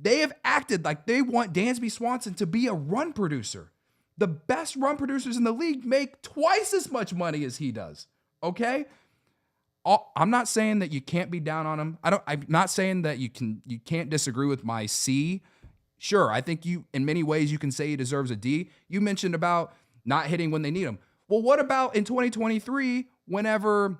they have acted like they want Dansby Swanson to be a run producer. The best run producers in the league make twice as much money as he does. Okay? I'm not saying that you can't be down on him. I'm not saying that you can't disagree with my C. Sure, I think in many ways you can say he deserves a D. You mentioned about not hitting when they need him. Well, what about in 2023 whenever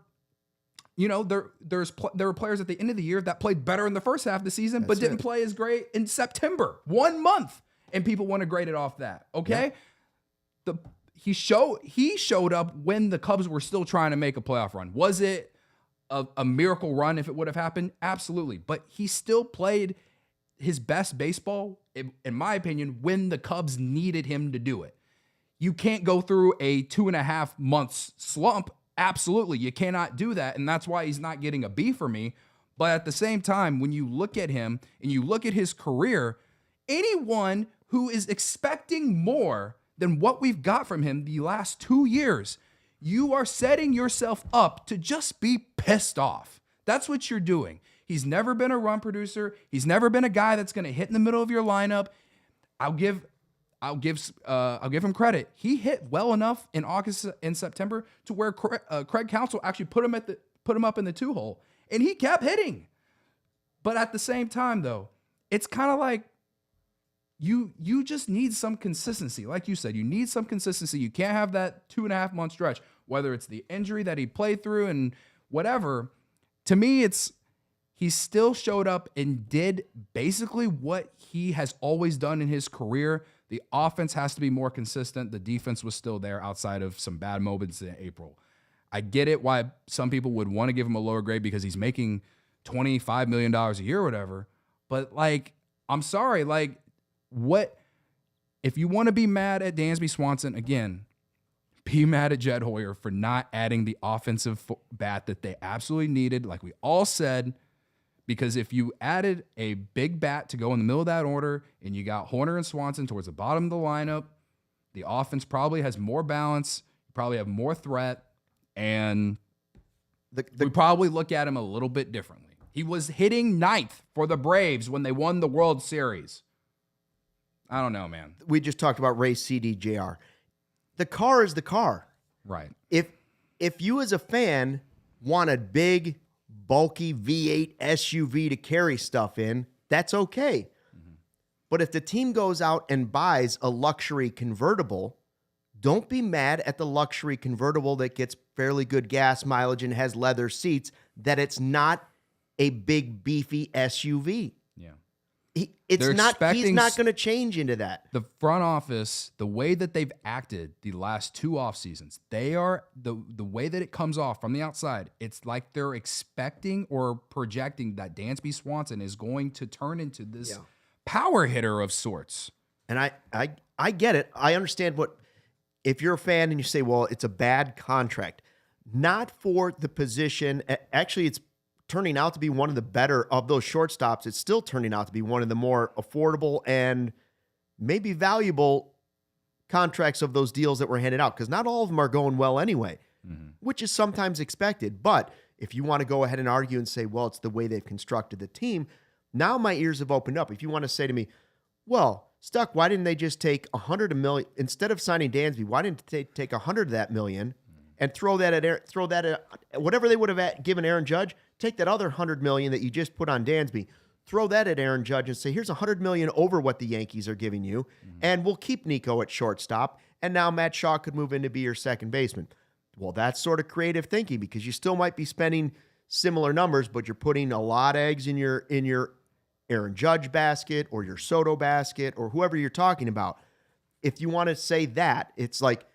there were players at the end of the year that played better in the first half of the season, but didn't play as great in September, 1 month, and people want to grade it off that. Okay, he showed up when the Cubs were still trying to make a playoff run. Was it a miracle run if it would have happened? Absolutely. But he still played his best baseball, in my opinion, when the Cubs needed him to do it. You can't go through a 2.5 months slump. Absolutely. You cannot do that. And that's why he's not getting a B for me. But at the same time, when you look at him and you look at his career, anyone who is expecting more than what we've got from him the last 2 years, you are setting yourself up to just be pissed off. That's what you're doing. He's never been a run producer. He's never been a guy that's going to hit in the middle of your lineup. I'll give him credit. He hit well enough in August and September to where Craig Counsell actually put him up in the 2-hole, and he kept hitting. But at the same time, though, it's kind of like you just need some consistency. Like you said, you need some consistency. You can't have that 2.5 month stretch, whether it's the injury that he played through and whatever. To me, he still showed up and did basically what he has always done in his career. The offense has to be more consistent. The defense was still there outside of some bad moments in April. I get it why some people would want to give him a lower grade because he's making $25 million a year or whatever. But, like, I'm sorry. Like, what if you want to be mad at Dansby Swanson, again, be mad at Jed Hoyer for not adding the offensive bat that they absolutely needed, like we all said, because if you added a big bat to go in the middle of that order and you got Hoerner and Swanson towards the bottom of the lineup, the offense probably has more balance, you probably have more threat, and we probably look at him a little bit differently. He was hitting 9th for the Braves when they won the World Series. I don't know, man. We just talked about Ray CDJR. The car is the car. Right. If you as a fan want a big, bulky V8 SUV to carry stuff in, that's okay. Mm-hmm. But if the team goes out and buys a luxury convertible, don't be mad at the luxury convertible that gets fairly good gas mileage and has leather seats, that it's not a big, beefy SUV. Yeah. He's not going to change into that. The front office, the way that they've acted the last 2 off seasons, they are the way that it comes off from the outside. It's like they're expecting or projecting that Dansby Swanson is going to turn into this power hitter of sorts. And I get it. I understand if you're a fan and you say, well, it's a bad contract, not for the position. Actually, it's turning out to be one of the better of those shortstops. It's still turning out to be one of the more affordable and maybe valuable contracts of those deals that were handed out, because not all of them are going well anyway, which is sometimes expected. But if you want to go ahead and argue and say, well, it's the way they've constructed the team, now my ears have opened up. If you want to say to me, well, Stuck, why didn't they just take $100 million instead of signing Dansby? Why didn't they take $100 of that million and throw that at whatever they would have given Aaron Judge? Take that other $100 million that you just put on Dansby, throw that at Aaron Judge and say, here's $100 million over what the Yankees are giving you, and we'll keep Nico at shortstop, and now Matt Shaw could move in to be your second baseman. Well, that's sort of creative thinking, because you still might be spending similar numbers, but you're putting a lot of eggs in your Aaron Judge basket or your Soto basket or whoever you're talking about. If you want to say that, it's like,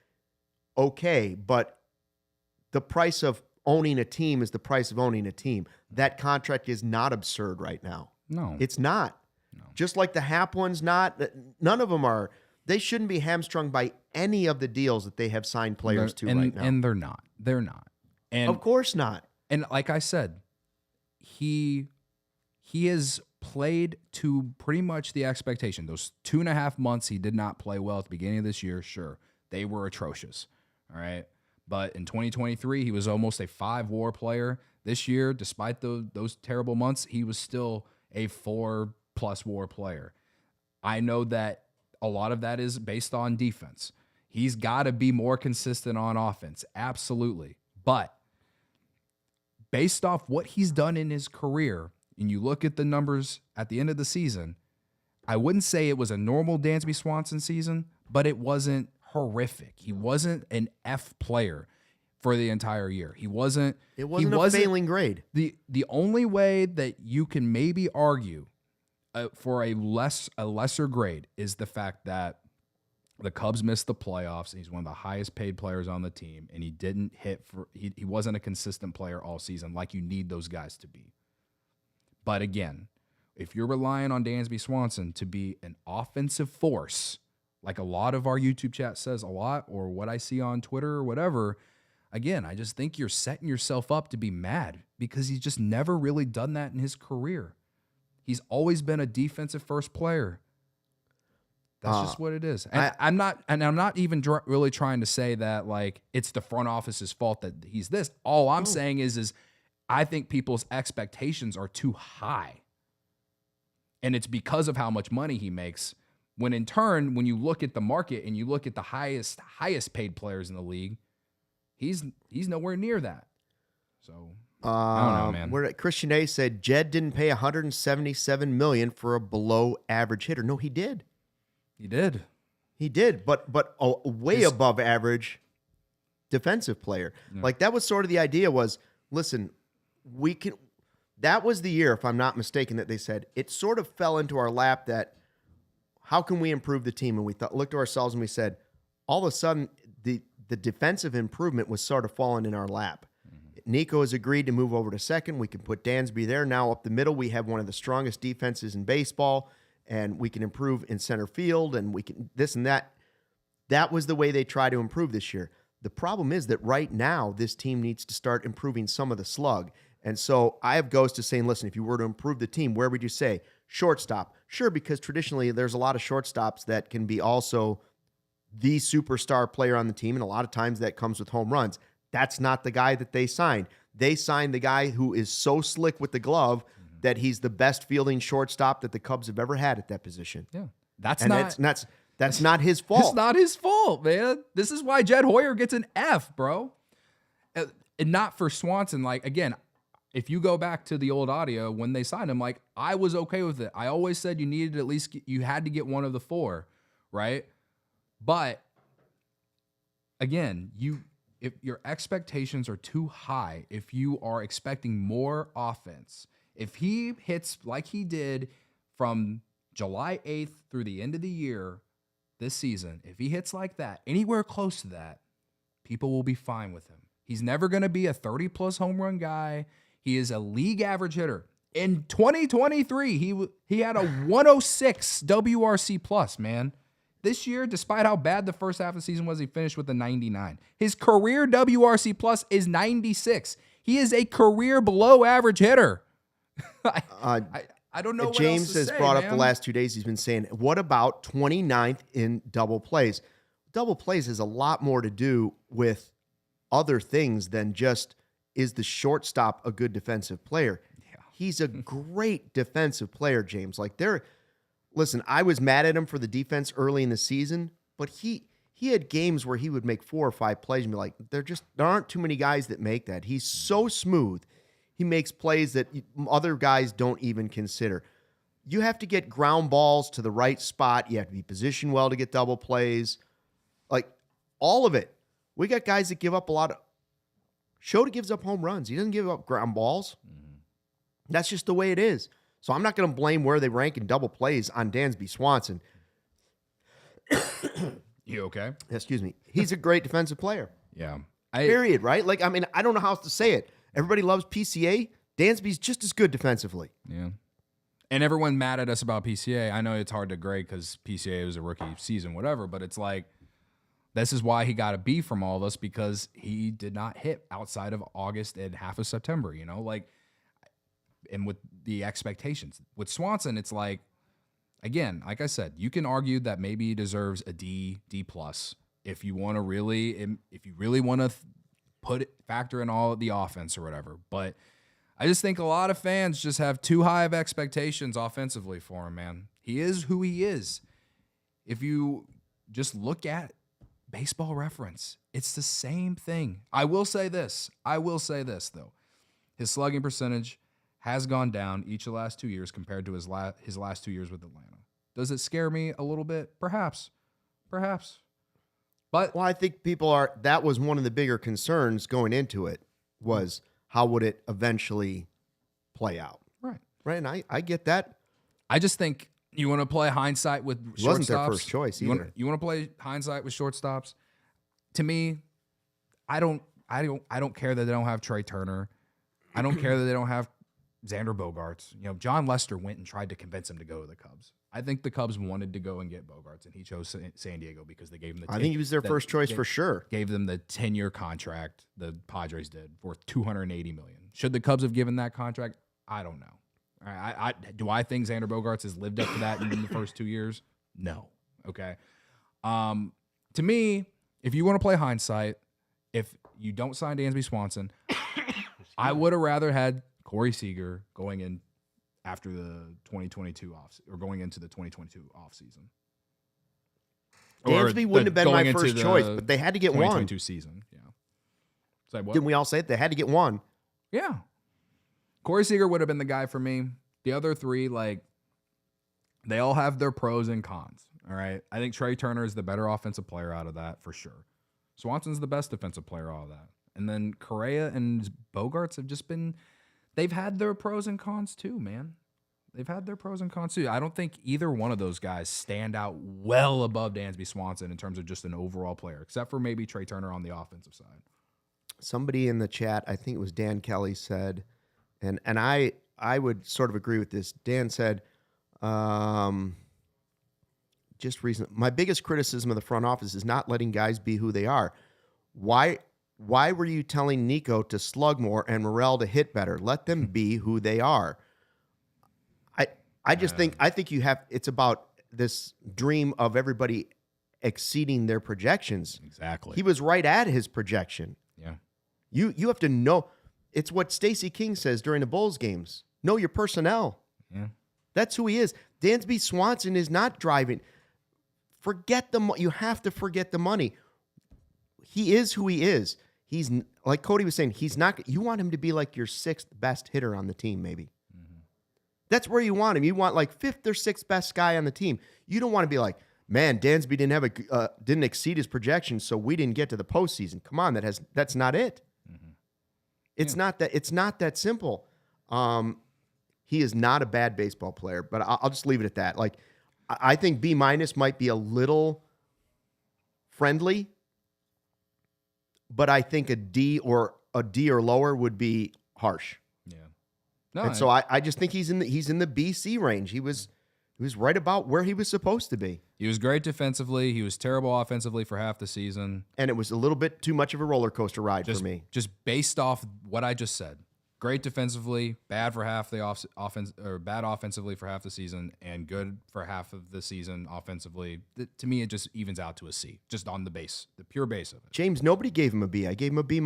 okay, but the price of owning a team is the price of owning a team. That contract is not absurd right now. No. It's not. No. Just like the Hap one's not. None of them are. They shouldn't be hamstrung by any of the deals that they have signed players to right now. And they're not. They're not. And of course not. And like I said, he has played to pretty much the expectation. Those 2.5 months he did not play well at the beginning of this year, sure, they were atrocious. All right. But in 2023, he was almost a 5 WAR player. This year, despite those terrible months, he was still a 4+ WAR player. I know that a lot of that is based on defense. He's got to be more consistent on offense. Absolutely. But based off what he's done in his career, and you look at the numbers at the end of the season, I wouldn't say it was a normal Dansby Swanson season, but it wasn't horrific. He wasn't an F player for the entire year. It wasn't a failing grade. The only way that you can maybe argue for a lesser grade is the fact that the Cubs missed the playoffs. And he's one of the highest paid players on the team, and he didn't hit for. He wasn't a consistent player all season like you need those guys to be. But again, if you're relying on Dansby Swanson to be an offensive force, like a lot of our YouTube chat says a lot, or what I see on Twitter or whatever, again, I just think you're setting yourself up to be mad because he's just never really done that in his career. He's always been a defensive first player. That's just what it is. And I'm not even really trying to say that like it's the front office's fault that he's this. All I'm saying is I think people's expectations are too high. And it's because of how much money he makes. When in turn, when you look at the market and you look at the highest paid players in the league, he's nowhere near that. So I don't know, man. Christian A said Jed didn't pay $177 million for a below average hitter. No, he did. He did, but way above average defensive player. Yeah. Like that was sort of the idea was, listen, that was the year, if I'm not mistaken, that they said it sort of fell into our lap that how can we improve the team? And we looked to ourselves and we said, all of a sudden the defensive improvement was sort of falling in our lap. Mm-hmm. Nico has agreed to move over to second. We can put Dansby there. Now up the middle, we have one of the strongest defenses in baseball. And we can improve in center field, and we can this and that. That was the way they try to improve this year. The problem is that right now, this team needs to start improving some of the slug. And so I have Ghost to saying, listen, if you were to improve the team, where would you say? Shortstop. Sure, because traditionally there's a lot of shortstops that can be also the superstar player on the team, and a lot of times that comes with home runs. That's not the guy that they signed. They signed the guy who is so slick with the glove that he's the best fielding shortstop that the Cubs have ever had at that position. Yeah. That's not his fault. It's not his fault, man. This is why Jed Hoyer gets an F, bro. And not for Swanson. Like, again, if you go back to the old audio, when they signed him, like, I was okay with it. I always said you needed at least, you had to get one of the four, right? But, again, if your expectations are too high, if you are expecting more offense, if he hits like he did from July 8th through the end of the year this season, if he hits like that, anywhere close to that, people will be fine with him. He's never going to be a 30-plus home run guy. He is a league average hitter. In 2023, he had a 106 WRC plus, man. This year, despite how bad the first half of the season was, he finished with a 99. His career WRC plus is 96. He is a career below average hitter. I don't know what James else to has say, brought man. up the last 2 days. He's been saying, what about 29th in double plays? Double plays has a lot more to do with other things than just, is the shortstop a good defensive player? Yeah. He's a great defensive player, James. Like listen, I was mad at him for the defense early in the season, but he had games where he would make 4 or 5 plays and be like, there aren't too many guys that make that. He's so smooth. He makes plays that other guys don't even consider. You have to get ground balls to the right spot. You have to be positioned well to get double plays. Like, all of it. We got guys that give up a lot of... Shota gives up home runs. He doesn't give up ground balls. Mm-hmm. That's just the way it is. So I'm not going to blame where they rank in double plays on Dansby Swanson. You okay? Excuse me. He's a great defensive player. Yeah. Period, right? Like, I mean, I don't know how else to say it. Everybody loves PCA. Dansby's just as good defensively. Yeah. And everyone mad at us about PCA. I know it's hard to grade because PCA was a rookie season, whatever, but it's like, this is why he got a B from all of us, because he did not hit outside of August and half of September, you know? Like, and with the expectations. With Swanson, it's like, again, like I said, you can argue that maybe he deserves a D plus if you want to really, want to factor in all of the offense or whatever. But I just think a lot of fans just have too high of expectations offensively for him, man. He is who he is. If you just look at Baseball Reference, it's the same thing. I will say this, though. His slugging percentage has gone down each of the last 2 years compared to his last 2 years with Atlanta. Does it scare me a little bit? Perhaps. But I think that was one of the bigger concerns going into it, was how would it eventually play out? Right. And I get that. I just think You want to play hindsight with shortstops? He wasn't their first choice either. You want to play hindsight with shortstops? To me, I don't care that they don't have Trey Turner. I don't care that they don't have Xander Bogaerts. You know, John Lester went and tried to convince him to go to the Cubs. I think the Cubs wanted to go and get Bogaerts, and he chose San Diego because they gave him I think he was their first choice for sure. Gave them the 10-year contract the Padres did worth $280 million. Should the Cubs have given that contract? I don't know. Do I think Xander Bogaerts has lived up to that in the first 2 years? No. Okay. To me, if you want to play hindsight, if you don't sign Dansby Swanson, I would have rather had Corey Seager going in after the 2022 or going into the 2022 offseason. Dansby wouldn't have been my first choice, but they had to get one. 2022 season, yeah. So what? Didn't we all say it? They had to get one. Yeah. Corey Seager would have been the guy for me. The other three, they all have their pros and cons, all right? I think Trey Turner is the better offensive player out of that for sure. Swanson's the best defensive player out of that. And then Correa and Bogaerts have just been – they've had their pros and cons too, man. They've had their pros and cons too. I don't think either one of those guys stand out well above Dansby Swanson in terms of just an overall player, except for maybe Trey Turner on the offensive side. Somebody in the chat, I think it was Dan Kelly, said, and I would sort of agree with this. Dan said, just recently, my biggest criticism of the front office is not letting guys be who they are. Why were you telling Nico to slug more and Morel to hit better? Let them be who they are. I think you have, it's about this dream of everybody exceeding their projections. Exactly. He was right at his projection. Yeah. You have to know. It's what Stacey King says during the Bulls games. Know your personnel. Yeah. That's who he is. Dansby Swanson is not driving. Forget the you have to forget the money. He is who he is. He's like Cody was saying, he's not, you want him to be like your sixth best hitter on the team, maybe. That's where you want him. You want like fifth or sixth best guy on the team. You don't want to be like, man, Dansby didn't exceed his projections, so we didn't get to the postseason. Come on, that's not it. Mm-hmm. It's not that simple. He is not a bad baseball player, but I'll just leave it at that. Like, I think B- might be a little friendly, but I think a D or lower would be harsh. No, and so I just think he's in the BC range. He was right about where he was supposed to be. He was great defensively. He was terrible offensively for half the season. And it was a little bit too much of a roller coaster ride for me. Just based off what I just said. Great defensively, bad for half the offense, or bad offensively for half the season, and good for half of the season offensively. To me, it just evens out to a C, just on the base, the pure base of it. James, nobody gave him a B. I gave him a B-.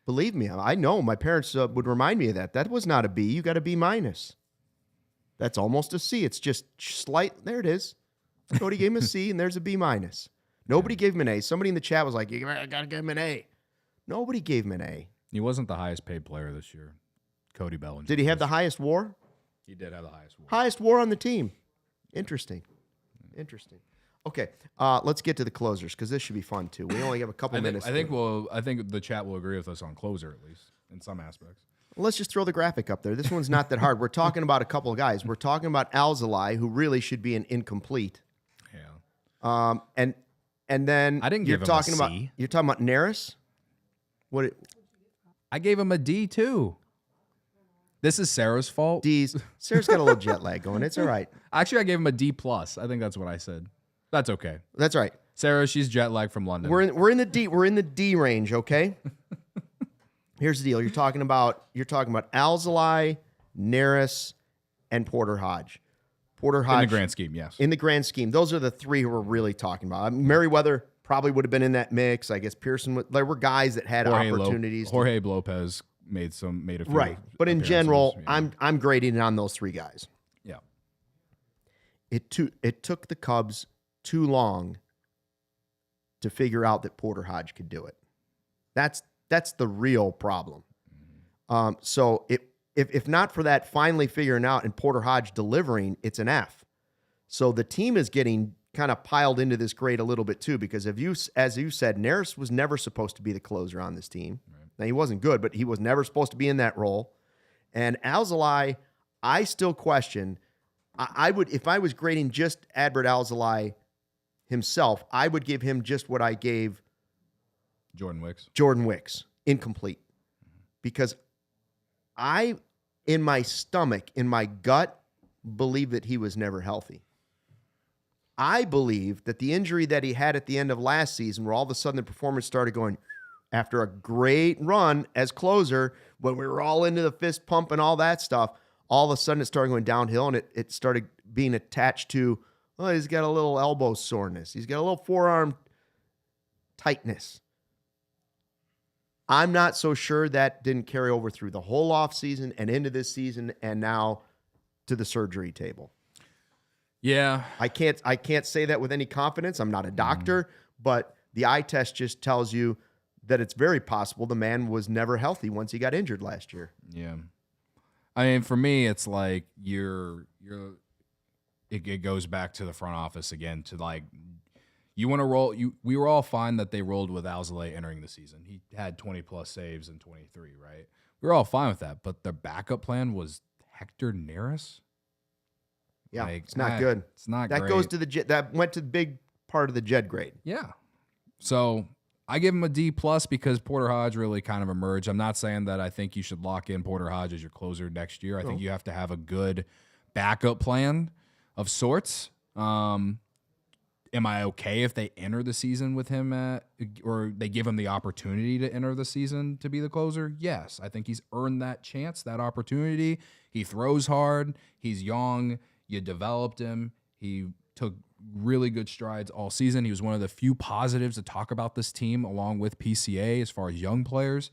Believe me, I know my parents would remind me of that. That was not a B. You got a B-. That's almost a C. It's just slight. There it is. Cody gave him a C, and there's a B-. Nobody gave him an A. Somebody in the chat was like, "You gotta give him an A." Nobody gave him an A. He wasn't the highest paid player this year. Cody Bellinger. Did he have the highest WAR? He did have the highest WAR. Highest WAR on the team. Interesting. Okay, let's get to the closers because this should be fun too. We only have a couple minutes. I think the chat will agree with us on closer at least in some aspects. Let's just throw the graphic up there. This one's not that hard. We're talking about a couple of guys. We're talking about ALLCITY, who really should be an incomplete. Yeah. And then I didn't give him a C. You're talking about Neris. What? I gave him a D too. This is Sarah's fault. D's. Sarah's got a little jet lag going. It's all right. Actually, I gave him a D+. I think that's what I said. That's okay. That's right. Sarah, she's jet lagged from London. We're in the D range, okay? Here's the deal. You're talking about ALLCITY, Neris, and Porter Hodge. Porter Hodge in the grand scheme, yes. In the grand scheme, those are the three who we're really talking about. Merriweather probably would have been in that mix. I guess Pearson. There were guys that had opportunities. Jorge Lopez made a few. Right, but in general, yeah. I'm grading it on those three guys. Yeah. It took the Cubs too long to figure out that Porter Hodge could do it. That's the real problem. Mm-hmm. So if not for that finally figuring out and Porter Hodge delivering, it's an F. So the team is getting kind of piled into this grade a little bit too, because as you said, Neris was never supposed to be the closer on this team. Right. Now he wasn't good, but he was never supposed to be in that role. And ALLCITY, I still question. I would, if I was grading just Adbert Alzolay himself, I would give him just what I gave Jordan Wicks, incomplete. Because I, in my stomach, in my gut, believe that he was never healthy. I believe that the injury that he had at the end of last season, where all of a sudden the performance started going after a great run as closer, when we were all into the fist pump and all that stuff, all of a sudden it started going downhill, and it started being attached to, oh, he's got a little elbow soreness. He's got a little forearm tightness. I'm not so sure that didn't carry over through the whole offseason and into this season and now to the surgery table. Yeah. I can't say that with any confidence. I'm not a doctor, but the eye test just tells you that it's very possible the man was never healthy once he got injured last year. Yeah. I mean, for me, it's like it goes back to the front office again, to like, you want to roll. We were all fine that they rolled with Alzolay entering the season. He had 20+ saves in 23, right? We were all fine with that, but the backup plan was Hector Neris. Yeah, like, it's not good. It's not that great. Goes to that went to the big part of the Jed grade. Yeah. So I give him a D+ because Porter Hodge really kind of emerged. I'm not saying that I think you should lock in Porter Hodge as your closer next year. I think you have to have a good backup plan of sorts. Am I okay if they enter the season with him or they give him the opportunity to enter the season to be the closer? Yes. I think he's earned that chance, that opportunity. He throws hard. He's young. You developed him. He took really good strides all season. He was one of the few positives to talk about this team along with PCA as far as young players.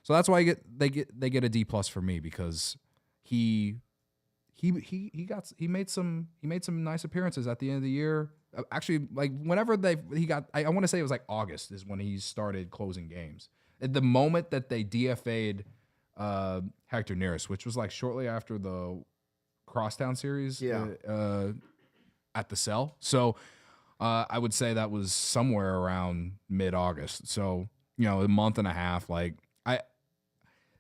So that's why they get a D+ for me, because he made some nice appearances at the end of the year. Actually, like whenever I want to say it was like August is when he started closing games. At the moment that they DFA'd Hector Neris, which was like shortly after the Crosstown series at the Cell. So I would say that was somewhere around mid-August. So, a month and a half. Like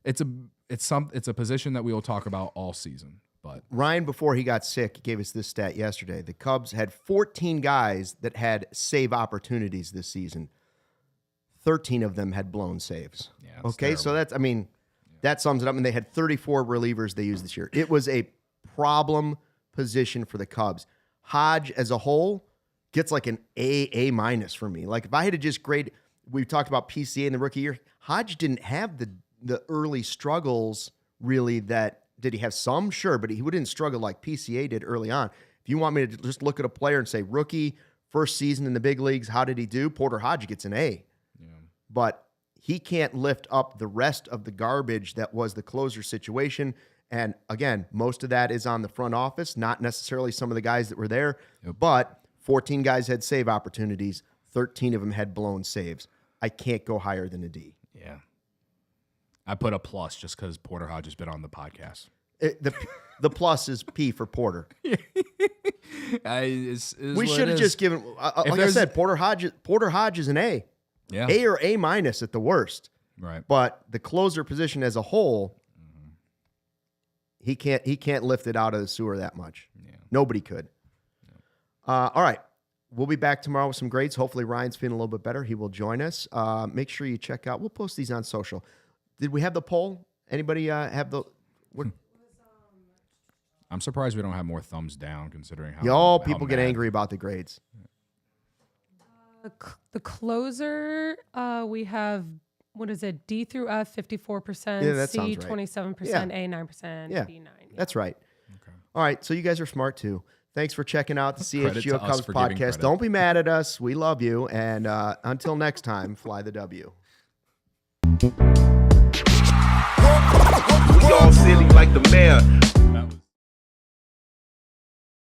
it's a position that we will talk about all season. But Ryan, before he got sick, gave us this stat yesterday. The Cubs had 14 guys that had save opportunities this season. 13 of them had blown saves. Yeah, okay, terrible. so that sums it up. And they had 34 relievers they used this year. It was a problem position for the Cubs. Hodge as a whole gets like an A- for me. Like if I had to just grade, we talked about PCA in the rookie year. Hodge didn't have the early struggles really that. Did he have some? Sure, but he didn't struggle like PCA did early on. If you want me to just look at a player and say, rookie, first season in the big leagues, how did he do? Porter Hodge gets an A. Yeah. But he can't lift up the rest of the garbage that was the closer situation. And again, most of that is on the front office, not necessarily some of the guys that were there. Yep. But 14 guys had save opportunities. 13 of them had blown saves. I can't go higher than a D. Yeah. I put a plus just because Porter Hodge has been on the podcast. The plus is P for Porter. We should have just given, like I said, Porter Hodge is an A. Yeah. A or A- at the worst. Right. But the closer position as a whole, he can't lift it out of the sewer that much. Yeah. Nobody could. Yeah. All right. We'll be back tomorrow with some grades. Hopefully Ryan's feeling a little bit better. He will join us. Make sure you check out. We'll post these on social. Did we have the poll? Anybody have the? I'm surprised we don't have more thumbs down, considering how people get angry about the grades. The closer, we have, what is it? D through F, 54%. Yeah, that C, sounds right. 27%. Yeah. A, 9%. Yeah, B, 9%. Yeah. That's right. Okay. All right, so you guys are smart too. Thanks for checking out the Credit CHGO to us Cubs for giving podcast. credit. Don't be mad at us. We love you. And until next time, fly the W. We all silly like the mayor.